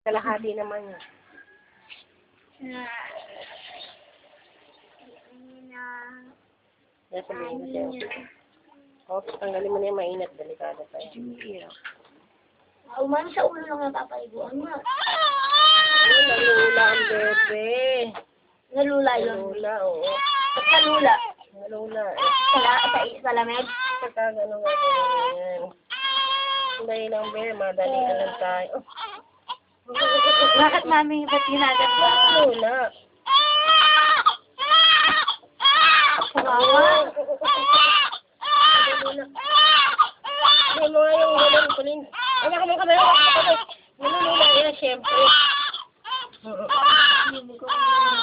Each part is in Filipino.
Kalahati naman yun. Kaya sabihin ko sa'yo. Oops, tanggalin mo na yung mainit. Delikado pa yan. Umano sa ulo lang napapaliguan mo. Nalula ang bebe. Nalula yun. Nalula, oo. Ba't nalula? Nalula. Sa lamig? Pagka gano'n nga yan. Dahil lang bebe, madalian lang tayo. Bakit mami, ba't ginaganda? Nalula. Kawawa. Ano nga yung gano'n, kunin. Anak mo kamay. Nalula yan, syempre.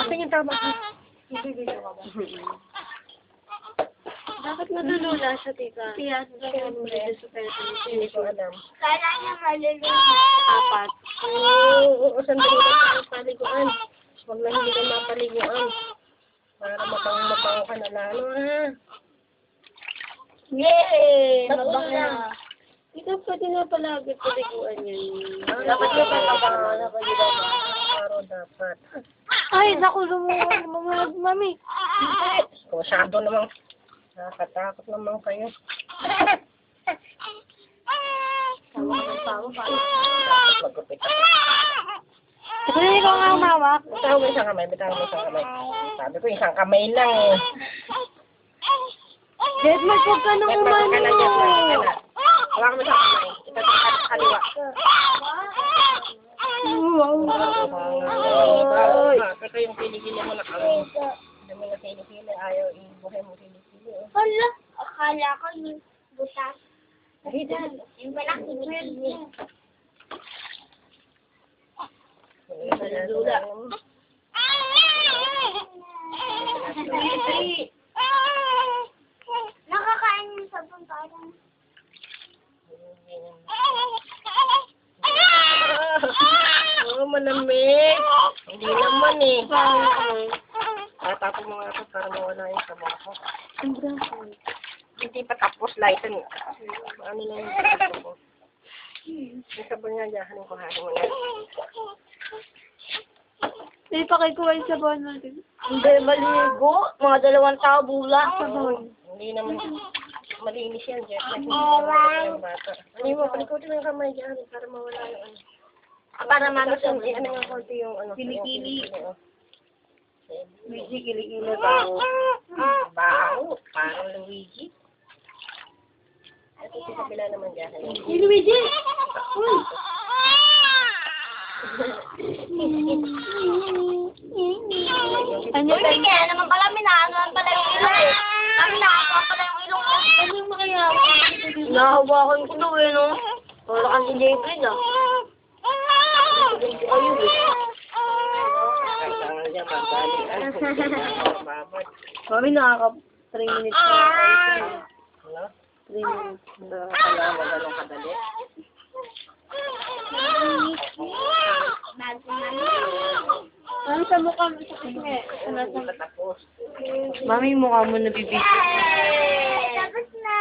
Kasi yung tama ka. Bakit natulula siya, tita? Tiyas, siyempre. Hindi ko alam. Kala niya malulula. Apat. Oo, sandali lang sa paliguan. Huwag na hindi ka mapaliguan. Para mapang ka na lalo, ha? Yay! Magbaka na. Ito pwede na palagi paliguan yan. Dapat yung katabangan. Araw dapat. Ay, naku, lumuwag, mami. Masyado namang nakakatakot naman kayo. Dapat magupit ako. Sige, ikaw nga umawak. Bitaw mo isang kamay, bitaw mo isang kamay. Sabi ko isang kamay lang eh. Dad, magpag ka nung umano. Hawakan mo isang kamay. Ito sa kaliwa. Ito yung kilikili mo na kami. Hindi mo na kilikili. Ayaw ibuhay mo kilikili. Hala, akala ko yung butas. Yung pala kilikili. Lula. Nakakain yung sabon parang. Oo, malamig. Hindi naman eh. Tatapon mo nga ito para mawala yung sabon ko. Hindi pa tapos, lighten. Ano na yung sabon ko? Yung sabon niya, diyahanin ko hahin mo na. Hindi pa kayo kuha yung sabon natin. Hindi, maligo. Mga 2 tao bula. Sabon. Hindi naman. Malinis yan, Jeff. Hindi naman yung bata. Ano mo, palikutin mo yung kamay dyan para mawala yung ano. Para mami sa ano nga konti yung ano. Kilikili. Luigi, kilikili baho. Baho. Parang Luigi. Ito sa kabila naman dyan. Si Luigi! Uy! Ano ba? Kaya naman pala minahanuan pala yung ilong eh. Minahanuan pala yung ilong ko. Ano yung makiyaw? Nahawakan ko daw eh, no? Wala kang si David ah. Ayun eh. Kailangan niya mabali. Mami, nakaka 3 minutes na. Ano? 3 minutes. Kailangan mo ganun kadali. Ano sa mukha mo sa kanya? Tapos. Mami, mukha mo nabibigay. Tapos na!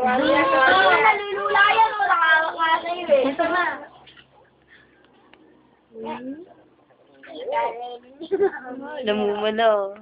Nalulula yan, nakahawak nga sa'yo eh. Ito na. Namumula oh.